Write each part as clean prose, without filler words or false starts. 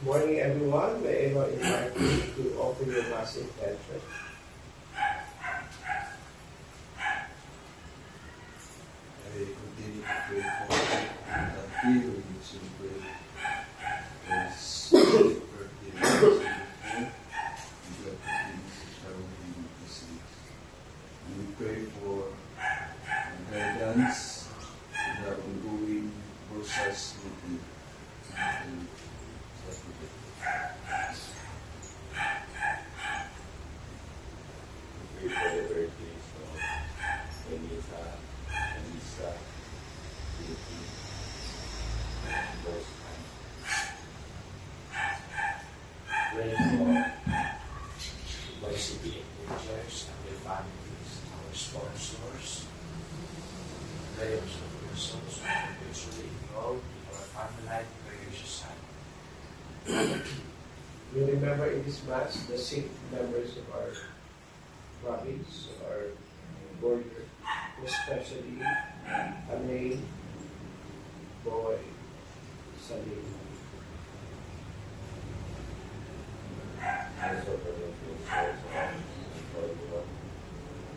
Morning, everyone. May I invite you to open your Mass intention. I continue to pray for that healing is in prayer. As birthday is in prayer, and God continues to shower him with disease. And we pray for guidance in the ongoing process with the We pray for the birthdays of Anita, Anissa, Vicky, and those pray for YCB Angels and their families, our sponsors, prayers of your souls, spiritually involved in our family life, prayer society. We remember in this Mass the sick members of our province, of our border, especially Anain, Boy, Salim. Also for the souls of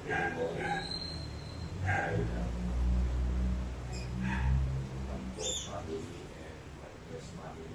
everyone, everyone, both family and my best family.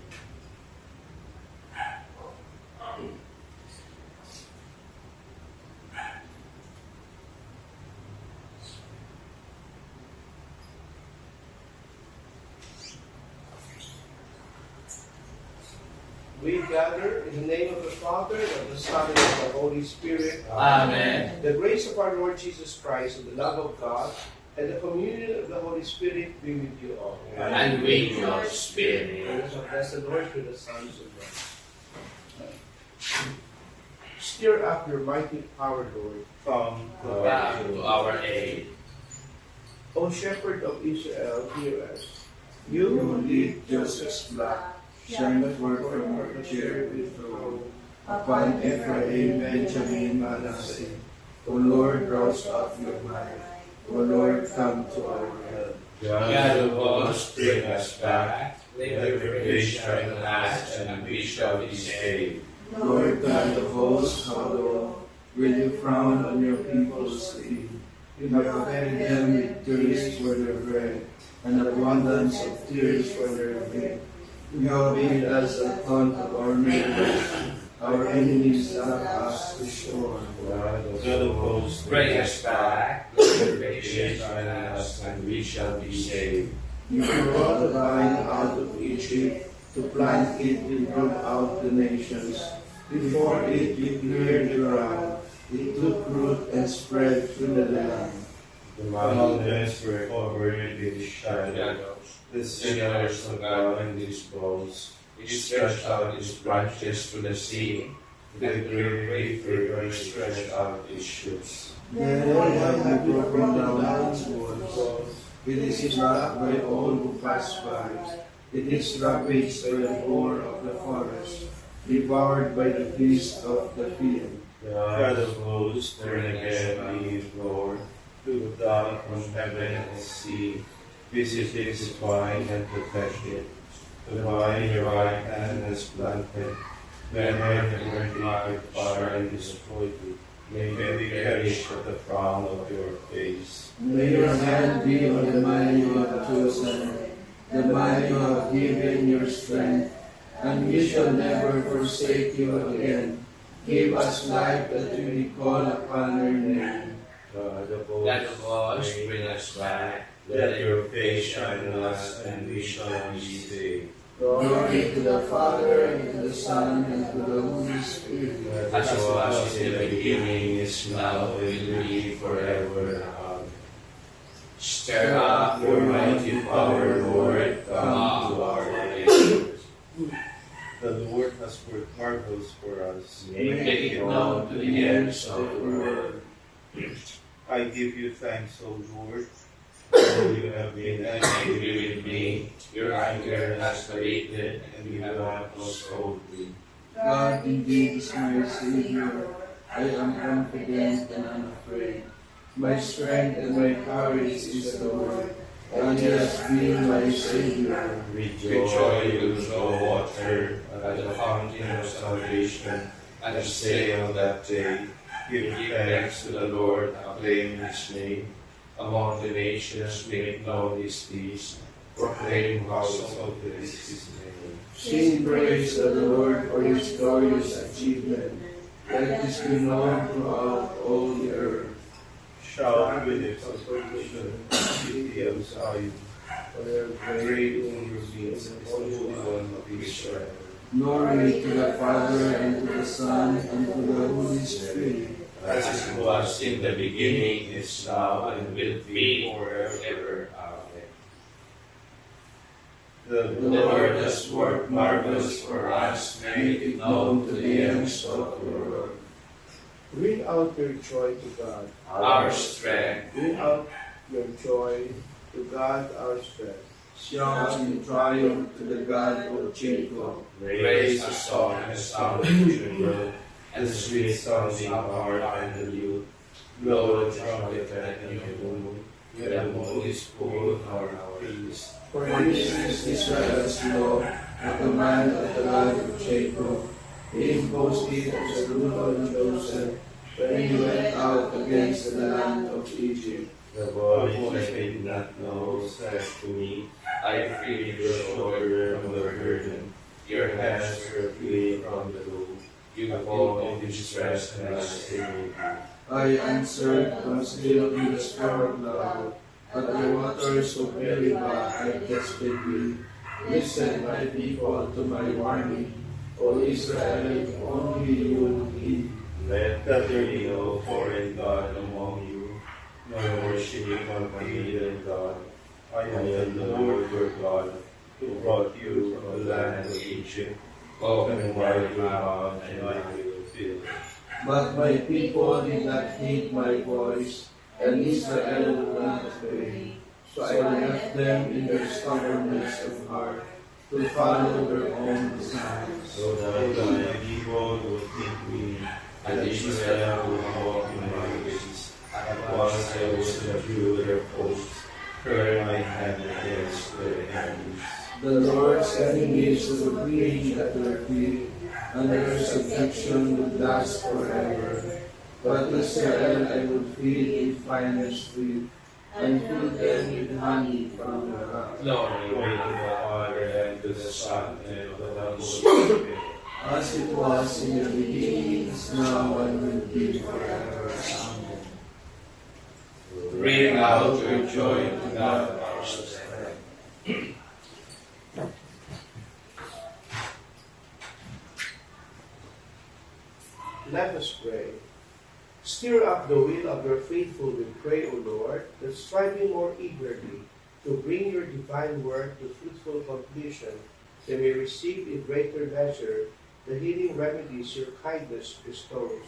We gather in the name of the Father, and of the Son, and of the Holy Spirit. Amen. The grace of our Lord Jesus Christ, and the love of God, and the communion of the Holy Spirit be with you all. And with your spirit. Let us bless the Lord through the sons of God. Stir up your mighty power, Lord. Come to our aid. O Shepherd of Israel, hear us. You who lead Joseph's flock, shine forth from her cherubim throne, upon Ephraim, Benjamin, Manasseh. O Lord, rouse up your might. O Lord, come to our help. God of hosts, bring us back. Let your face shine on us, and we shall be saved. Lord God of hosts, how long will you frown on your people's sleep? You have fed them with thirst for their bread, and abundance of tears for their drink. You have made us a taunt of our neighbors. Our enemies love us to scorn. God of hosts, bring us back. Let your face shine on us, and we shall be saved. You brought the vine out of Egypt to plant it and root out the nations. Before it, you cleared the ground. It took root and spread through the land. The mountains were covered with shadows. The sinners of God and his bones. He stretched out his branches to the sea. The great river stretched out its shoots. Therefore have you broken down its walls. It is rocked by all who pass by. It is ravaged by the boar of the forest, devoured by the beast of the field. God of hosts, turn again, ye Lord. Look down from heaven and see. Visit its vine and protect it. The vine your right hand has planted. When earth and earthly fire and destroy it, may they perish at the frown of your face. May your hand be on the man you have chosen, the man you have given your strength, and we shall never forsake you again. Give us life that we may call upon your name. God of hosts, bring us back. Let your face shine on us, and we shall be saved. Glory to the Father, and to the Son, and to the Holy Spirit. As it was in the beginning, is now, and will be forever. Amen. Stir up your mighty power, Lord. Come to our aid. The Lord has worked marvels for us. Make it known to the ends of the world. I give you thanks, O Lord, for you have been Angry with me, your anger has abated, and you have not consoled me. God indeed is my Savior. I am confident and unafraid. My strength and my courage is the Lord. and He has been my Savior. With joy you will draw water at the fountain of salvation, and say on that day, give thanks to the Lord, acclaim His name. Among the nations make known His deeds, proclaim household is His name. Sing praise to the Lord for His glorious achievement. Let this be known throughout all the earth. Shout with exultation, city of Zion, for their great wondrous deeds, and the Holy One of Israel. Glory to the Father, and to the Son, and to the Holy Spirit. As it was in the beginning, is now, and will be forever. Amen. The The Lord has worked marvels for us, make it known to the ends of the world. Bring out your joy to God. Our strength, Bring out your joy to God, our strength. Shout in triumph to the God of Jacob. raise a song and sound of timbrel, and the sweet sounding harp and the lute. Blow the trumpet at the new moon, with the moon is full our feast. For this is Israel's law, the command of the God of Jacob. He imposed it as a rule on Joseph when he went out against the land of Egypt. The voice I did not know said to me, I freed your shoulder from the burden, your hands were free from the load. You fall in distress and I saved you. I answered, concealed in the storm cloud, but the waters of Meribah I tested you. Listen, my people, to my warning. O Israel, if only you would heed. Let there be no foreign God among you, nor worship of a heathen God. I am the Lord your God, who brought you from the land of Egypt. Open wide your mouth, and I will fill. But my people did not heed my voice, and Israel would not obey. So I left them in their stubbornness of heart, to follow their own desires. So that my people will think me, and Israel will walk in my ways. At once I will subdue their foes, turn my hand against their enemies. The Lord's enemies will cling at their feet, and their subjection would last forever. But Israel I will feed in finest wheat, and fill them with honey from the rock. Glory be to the Father, and to the Son, and to the Holy Spirit. As it was in the beginning, is now, and will be forever. Amen. Bring out your joy to God, our strength. Let us pray. Stir up the will of your faithful, we pray, O Lord, that striving more eagerly to bring your divine work to fruitful completion, they may receive in greater measure the healing remedies your kindness bestows.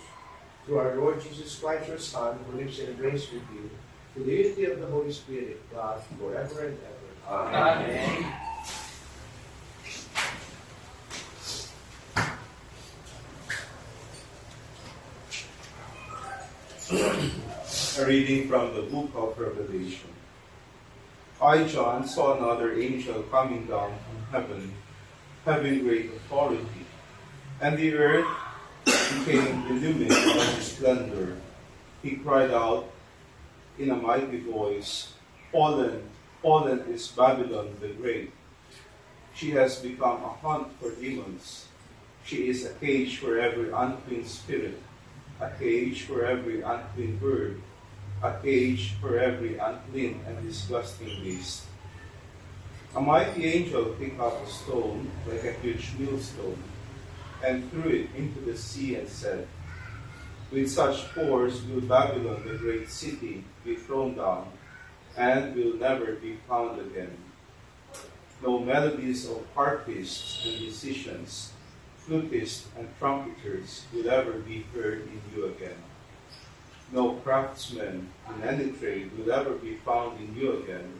Through our Lord Jesus Christ, your Son, who lives and reigns with you, with the unity of the Holy Spirit, God, forever and ever. Amen. A reading from the book of Revelation. I, John, saw another angel coming down from heaven, having great authority, and the earth became illumined by his splendor. He cried out in a mighty voice, Fallen, fallen is Babylon the Great. She has become a haunt for demons. She is a cage for every unclean spirit, a cage for every unclean bird, a cage for every unclean and disgusting beast. A mighty angel picked up a stone like a huge millstone and threw it into the sea and said, With such force will Babylon the great city be thrown down and will never be found again. No melodies of harpists and musicians, flutists and trumpeters will ever be heard in you again. No craftsmen in any trade will ever be found in you again.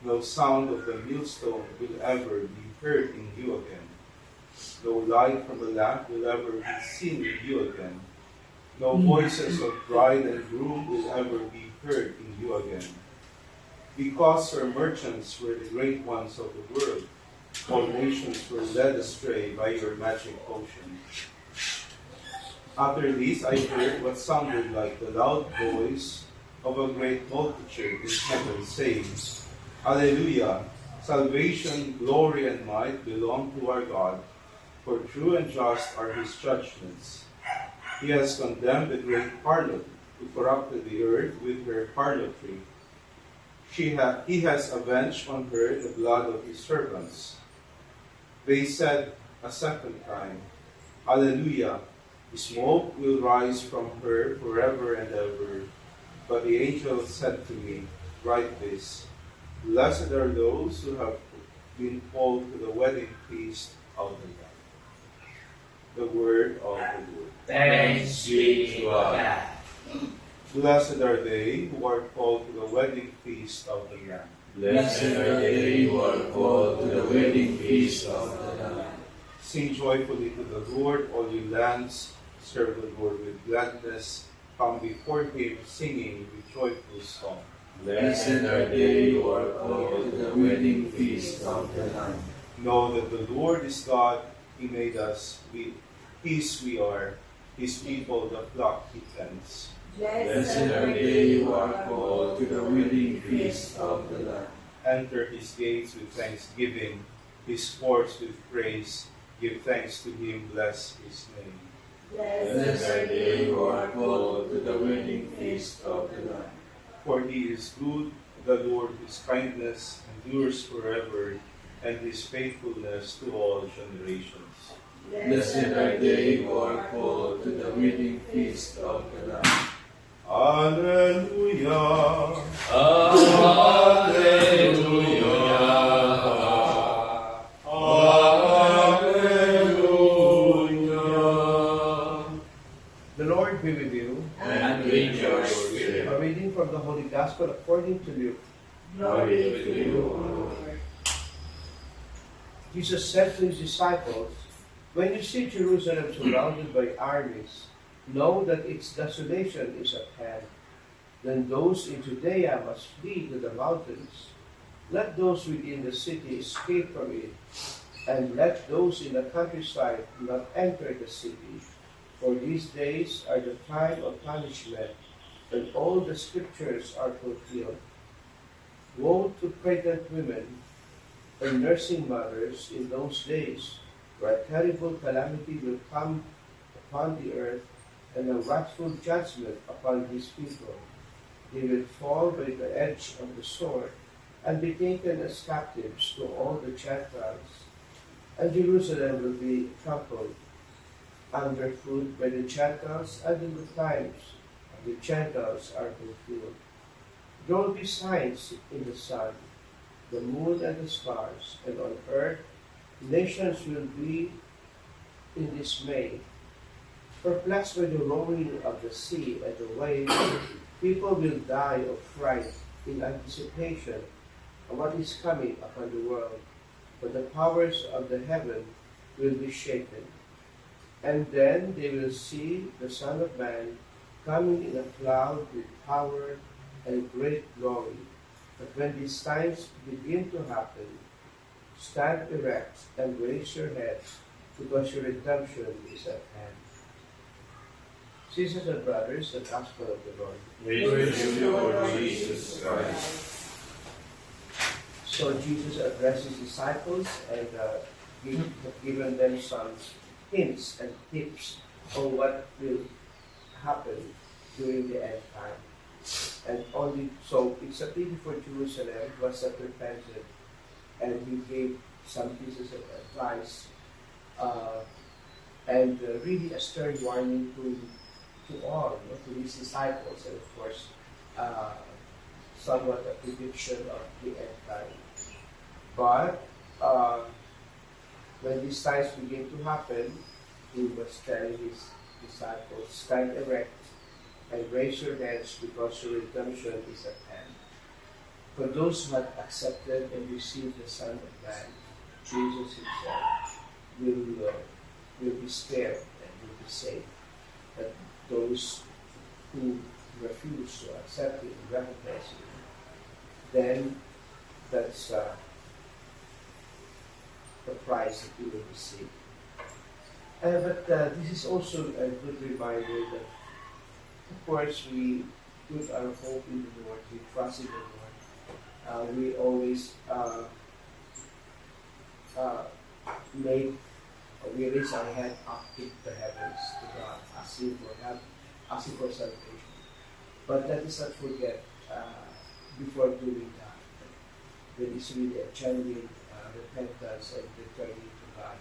No sound of the millstone will ever be heard in you again. No light from a lamp will ever be seen in you again. No voices of bride and groom will ever be heard in you again. Because her merchants were the great ones of the world, all nations were led astray by your magic potion. After this, I heard what sounded like the loud voice of a great multitude in heaven saying, Alleluia! Salvation, glory, and might belong to our God, for true and just are his judgments. He has condemned the great harlot who corrupted the earth with her harlotry. He has avenged on her the blood of his servants. They said a second time, Alleluia! Smoke will rise from her forever and ever. But the angel said to me, Write this, Blessed are those who have been called to the wedding feast of the Lamb. The word of the Lord. Thanks be to God. Blessed are they who are called to the wedding feast of the Lamb. Blessed are they who are called to the wedding feast of the Lamb. Sing joyfully to the Lord, all you lands. Serve the Lord with gladness. Come before him singing with joyful song. Blessed are they who are called to the wedding feast of the Lamb. Know that the Lord is God. He made us. His we are. His people, the flock he tends. Blessed are they who are called to the wedding feast of the Lamb. Enter his gates with thanksgiving, his courts with praise. Give thanks to him, bless his name. Blessed are they who are called to the wedding feast of the Lamb. For he is good, the Lord, his kindness endures forever, and his faithfulness to all generations. Blessed are they who are called to the wedding feast of the Lamb. Alleluia. Alleluia. Alleluia. The Lord be with you. And with your spirit. A reading from the Holy Gospel according to Luke. Glory to you, O Lord. Jesus said to his disciples, When you see Jerusalem surrounded by armies, know that its desolation is at hand. Then those in Judea must flee to the mountains. Let those within the city escape from it, and let those in the countryside not enter the city. For these days are the time of punishment, when all the scriptures are fulfilled. Woe to pregnant women and nursing mothers in those days, where a terrible calamity will come upon the earth, and a wrathful judgment upon his people. They will fall by the edge of the sword, and be taken as captives to all the Gentiles. And Jerusalem will be trampled underfoot by the Gentiles until the times of the Gentiles are fulfilled. There will be signs in the sun, the moon, and the stars, and on earth nations will be in dismay. Perplexed by the roaring of the sea and the waves, people will die of fright in anticipation of what is coming upon the world. For the powers of the heaven will be shaken. And then they will see the Son of Man coming in a cloud with power and great glory. But when these signs begin to happen, stand erect and raise your heads, because your redemption is at hand. Sisters and brothers, the Gospel of the Lord. Praise to you, Lord Jesus Christ. So Jesus addressed his disciples and given them some hints and tips on what will happen during the end time. And so it's a pity for Jerusalem was not repented, and he gave some pieces of advice and really a stern warning to all, to his disciples, and of course somewhat a prediction of the end time. But when these signs begin to happen, he was telling his disciples, stand erect and raise your heads, because your redemption is at hand. For those who had accepted and received the Son of Man, Jesus himself will be spared and will be saved. But those who refuse to accept it and recognize it then that's the price that you will receive. But this is also a good reminder that, of course, we put our hope in the Lord, we trust in the Lord. We always we raise our head up to the heavens to God, asking for salvation. But let us not forget, before doing that, there is really a genuine repentance and returning to God.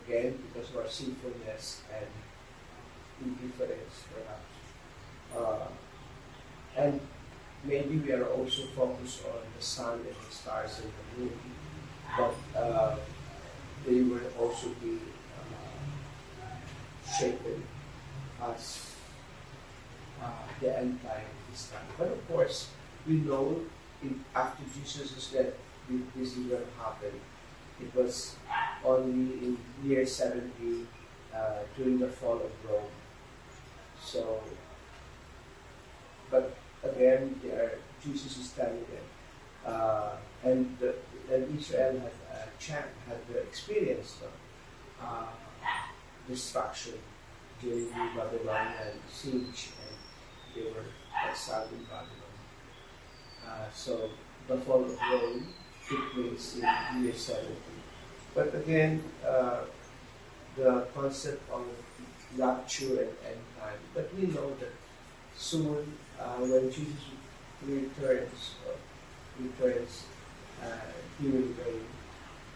Again, because of our sinfulness and indifference, perhaps. And maybe we are also focused on the sun and the stars and the moon, but they will also be shaken as the end time is time. But of course, we know after Jesus' death, this will happen. It was only in year 70 during the fall of Rome. So, but again, Jesus is telling them, and Israel had experienced destruction during the Babylonian siege, and they were exiled in Babylon. So the fall of Rome took place in year 70. But again, the concept of rapture and end time. But we know that soon, when Jesus returns, he will reign.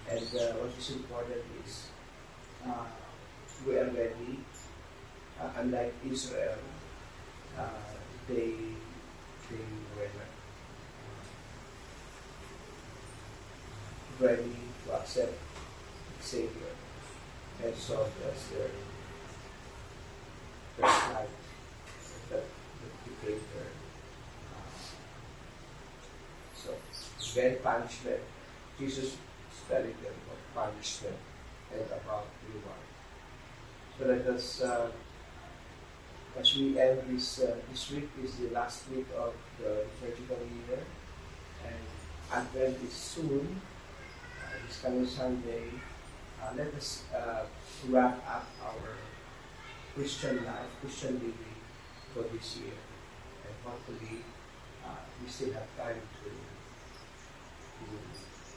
And what is important is we are ready. Unlike Israel, they were ready to accept the Savior, and so that's their life that became their so then punishment. Jesus is telling them about punishment and about reward. So let us, as we end this week is the last week of the liturgical year, and Advent is soon. This coming Sunday, let us wrap up our Christian life, Christian living for this year. And hopefully, we still have time to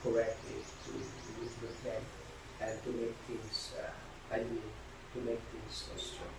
correct it, to repent, and to make things anew, to make things strong.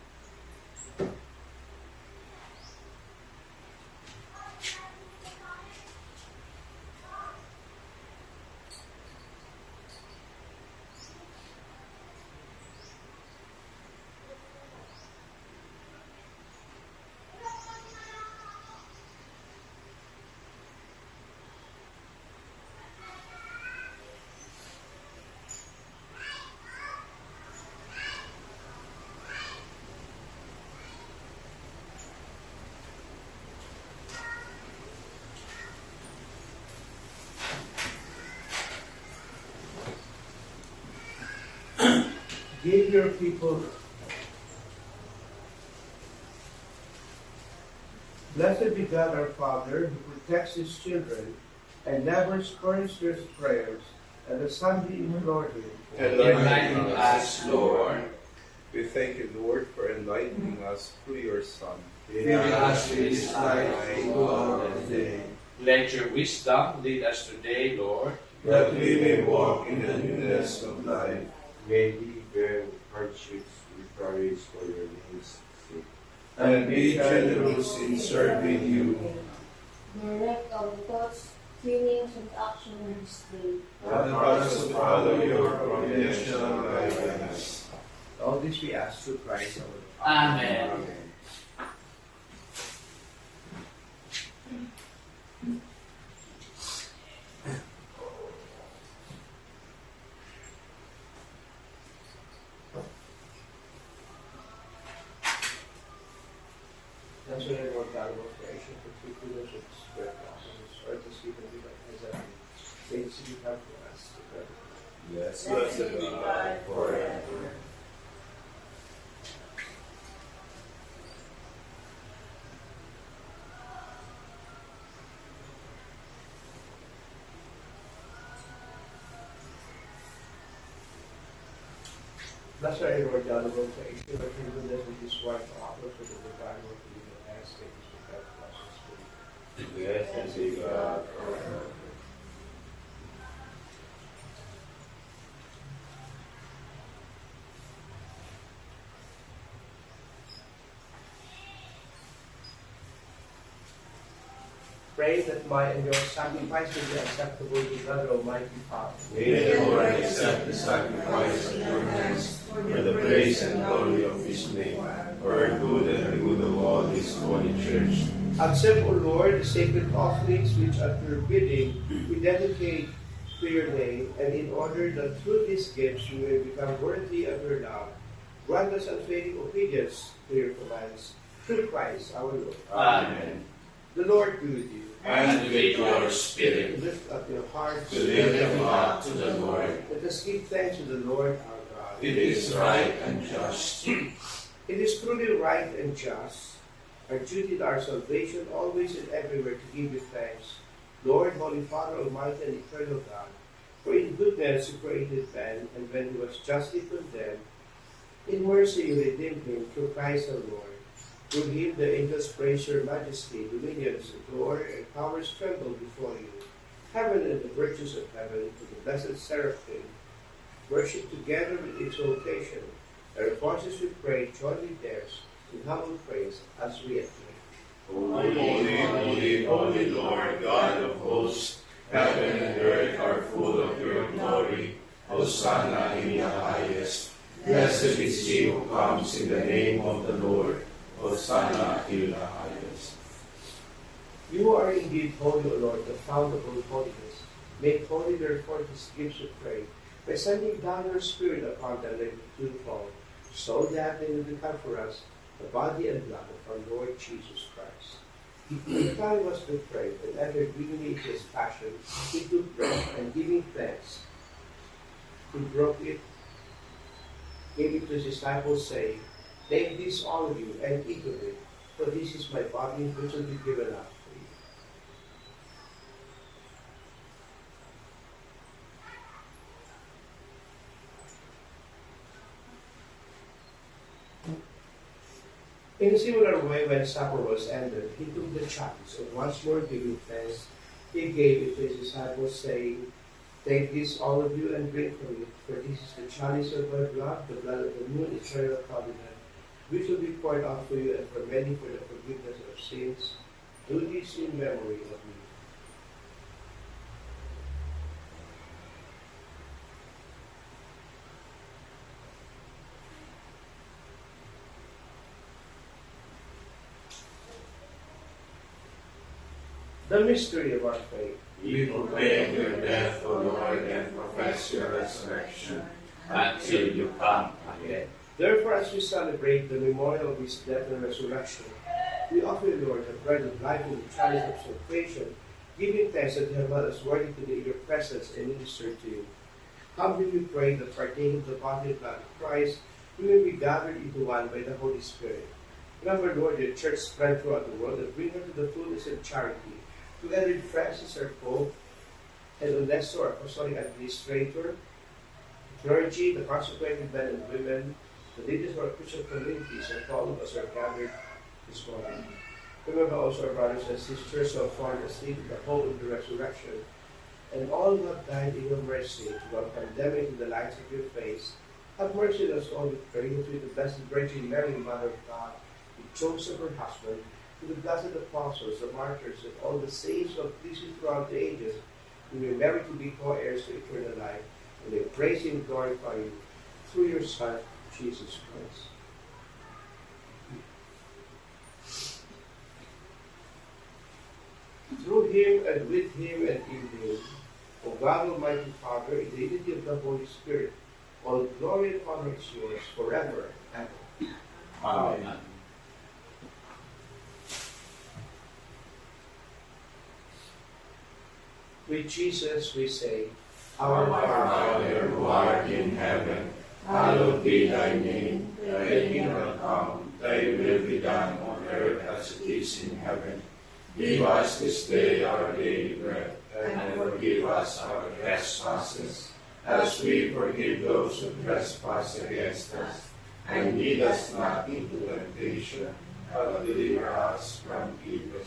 Give your people. Blessed be God our Father, who protects his children and never spurns their prayers, and the Son we implore him. Enlighten us, Lord. We thank you, Lord, for enlightening us through your Son. Fill us with his light throughout the day. Let your wisdom lead us today, Lord, that we may walk in the newness of life. May we bear hardships with courage for your name's sake. And be generous in serving you. Direct our thoughts, feelings, and actions this day. Help us to follow your providential guidance. All this we ask through Christ our Lord. Amen. That's why I wrote down about creation for three kudos of the Spirit of the earth is given to us as a things you have for us. Yes, Blessed be God forever. Blessed are you, Lord God of all creation, Lord, for goodness which is right to offer for the divine work of your hands, take us with that blessed spirit. Blessed be God forever. Pray that my and your sacrifice will be acceptable to God, Almighty Father. May the Lord accept the sacrifice of your hands for the praise and glory of his name, for our good and the good of all his holy church. Accept, O Lord, the sacred offerings which at your bidding we dedicate to your name, and in order that through these gifts we may become worthy of your love, grant us unfailing obedience to your commands. Through Christ our Lord. Amen. The Lord be with you. And with your spirit, Lift up your hearts. to lift them up to the Lord. Let us give thanks to the Lord our God. It is right and just. It is truly right and just, our duty and our salvation, always and everywhere to give you thanks, Lord, Holy Father, Almighty and Eternal God. For in goodness you created man, and when he was justly condemned, in mercy you redeemed him through Christ our Lord. Through him the angels praise your majesty, dominions, glory, and powers tremble before you. Heaven and the virtues of heaven, to the blessed seraphim, worship together with exaltation. Their voices we pray, jointly theirs, in humble praise as we acclaim. Holy, holy, holy Lord, God of hosts, heaven and earth are full of your glory. Hosanna in the highest. Blessed is he who comes in the name of the Lord. Hosanna in the highest. You are indeed holy, O Lord, the fount of all holiness. Make holy therefore these gifts we pray, by sending down your Spirit upon them like the fall, so that they will become for us the body and blood of our Lord Jesus Christ. When the time was betrayed and entered willingly into his passion, he took bread, and giving thanks, he broke it, gave it to his disciples, saying, "Take this, all of you, and eat of it, for this is my body which will be given up for you." In a similar way, when supper was ended, he took the chalice, and once more giving thanks, he gave it to his disciples, saying, "Take this, all of you, and drink from it, for this is the chalice of my blood, the blood of the new and eternal covenant, which will be poured out for you and for many for the forgiveness of sins. Do this in memory of me." The mystery of our faith. We proclaim your death, O Lord, and profess your resurrection until you come again. Therefore, as we celebrate the memorial of his death and resurrection, we offer you, Lord, the bread of life and the chalice of salvation, giving thanks that you have made us worthy to be in your presence and minister to you. Humbly we pray that partaking of the body and blood of Christ, we may be gathered into one by the Holy Spirit. Remember, Lord, your church spread throughout the world, and bring her to the fullness of charity, together with Francis, our Pope, and Ernesto, our apostolic administrator, the clergy, the consecrated men and women, the leaders of our Christian communities, and all of us are gathered this morning. Remember also our brothers and sisters who have fallen asleep in the hope of the resurrection, and all who have died in your mercy, to welcome them into the light of your face. Have mercy on us all, we pray, with the Blessed Virgin Mary, Mother of God, with Joseph, her husband, with the blessed apostles, the martyrs, and all the saints who have pleased you throughout the ages, we may merit to be co-heirs to eternal life, and may praise you and glorify you through your Son, Jesus Christ. Through him and with him and in him, O God, Almighty Father, in the unity of the Holy Spirit, all glory and honor is yours forever and ever. Amen. With Jesus we say, Our Father, who art in heaven, hallowed be thy name. Thy kingdom come, thy will be done on earth as it is in heaven. Give us this day our daily bread, and forgive us our trespasses, as we forgive those who trespass against us. And lead us not into temptation, but deliver us from evil.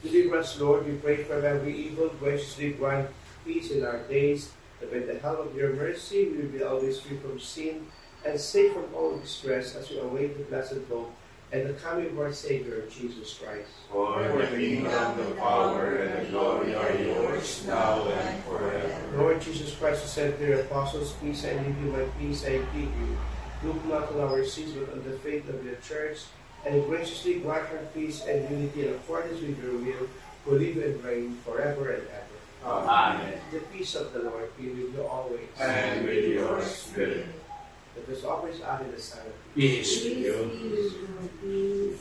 Deliver us, Lord, we pray, from every evil. Graciously grant peace in our days, that by the help of your mercy we will be always free from sin and safe from all distress as we await the blessed hope and the coming of our Savior, Jesus Christ. For the kingdom, the power, and the glory are yours, now and forever. Lord Jesus Christ, who said to your apostles, peace I leave you, my peace I give you. Look not on our sins, but on the faith of your church, and graciously grant her peace and unity in accordance with your will, who live and reign forever and ever. Amen. The peace of the Lord be with you always. And with your spirit. Let us always add in the sign of Peace with you.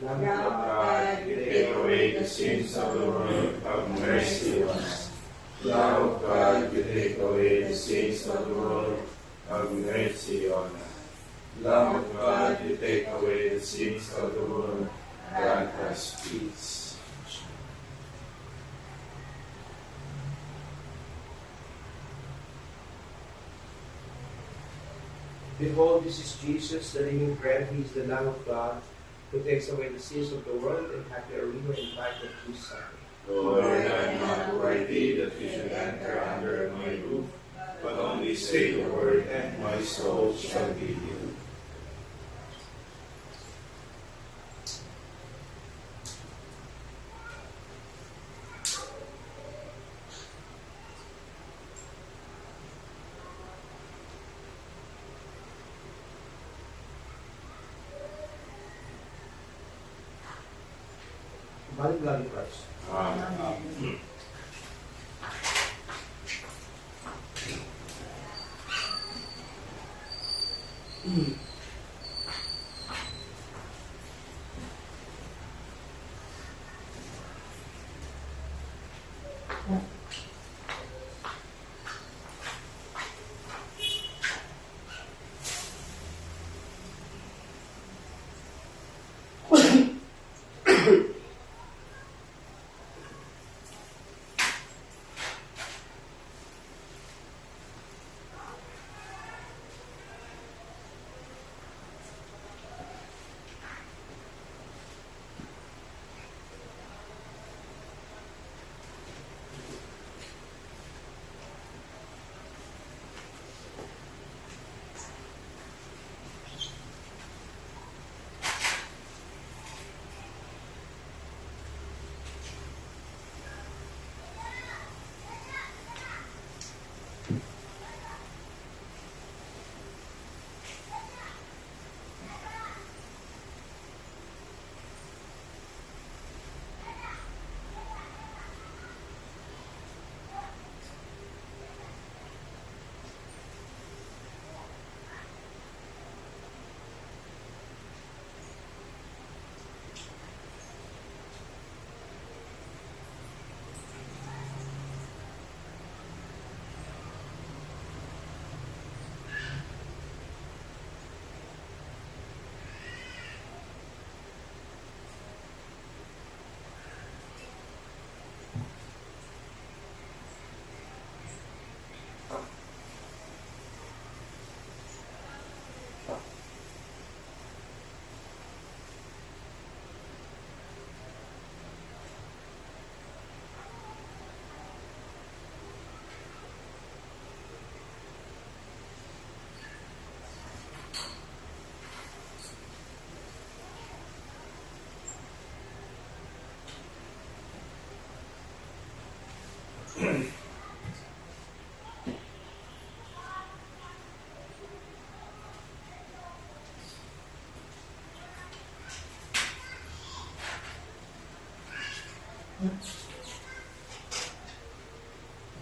Lamb of God, you take away the sins of the world, have mercy on us. Lamb of God, you take away the sins of the world, have mercy on us. Lamb of God, you take away the sins of the world, grant us peace. Behold, this is Jesus, the living bread. He is the Lamb of God, who takes away the sins of the world, and happy are we who are invited to his supper. Lord, I am not worthy that you should enter under my roof, but only say the word, and my soul shall be healed. Balik lagi, Christ. Amen.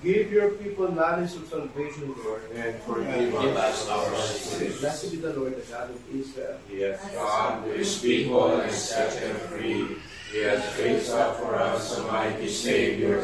Give your people knowledge of salvation, Lord, And forgive us our sins. blessed be the Lord, the God of Israel. He has gone to his people and set them free. He has raised up for us a mighty Savior,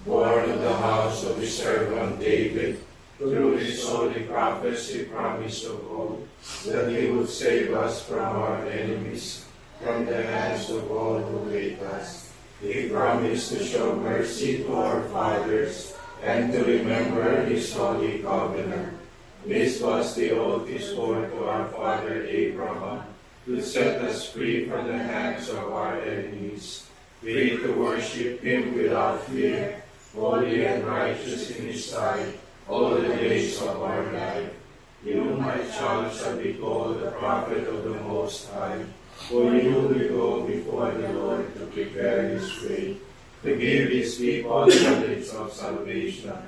born of the house of his servant David. Through his holy prophets he promised of old that he would save us from our enemies, from the hands of all who hate us, He promised to show mercy to our fathers and to remember his holy covenant. This was the oath he swore to our father Abraham, to set us free from the hands of our enemies, free to worship him without fear, holy and righteous in his sight, all the days of our life. You, my child, shall be called the prophet of the Most High, for you will go before the Lord to prepare his way, to give his people knowledge of salvation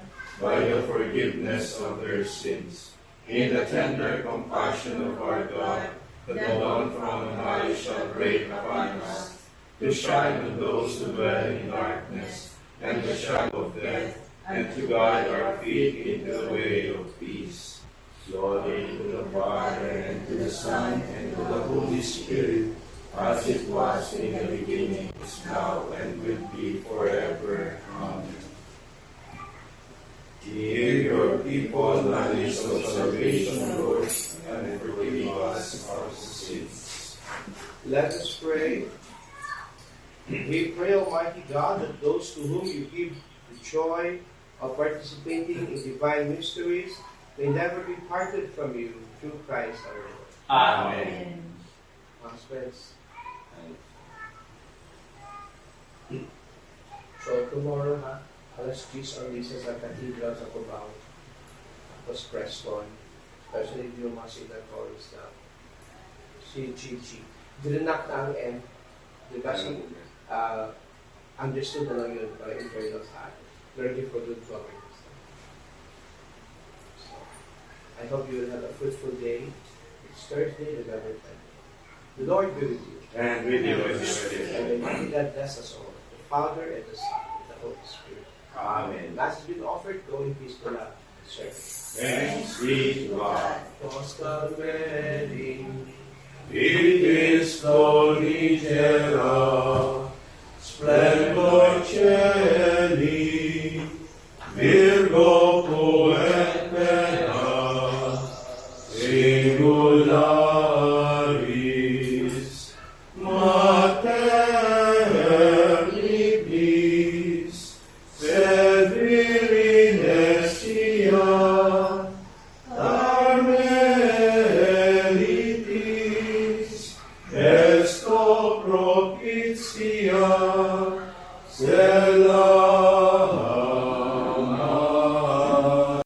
by the forgiveness of their sins. In the tender compassion of our God, the dawn from on high shall break upon us, to shine on those who dwell in darkness and the shadow of death, and to guide our feet into the way of peace. Glory to the Father, and to the Son, and to the Holy Spirit, as it was in the beginning, is now, and will be forever. Amen. Give your people knowledge of salvation, Lord, and forgive us our sins. Let us pray. We pray, Almighty God, that those to whom you give the joy of participating in divine mysteries may never be parted from you through Christ our Lord. Amen. Husbands. So tomorrow, alas 10 ang misa sa Cathedral sa Cubao. Tapos Preston. Especially if yung mga signatories na si Chichi. Dinanak na ang end. Diba? Understood na lang yun para internal sa atin. Learning for good governance. So, I hope you will have a fruitful day. It's Thursday, November 20. The Lord be with you. And with your spirit. And may mighty God bless us all, the Father and the Son and the Holy Spirit. Amen. Mass has been offered. Go in peace to love. Service. Thanks be to God. Gospel wedding. It is Holy Gerald.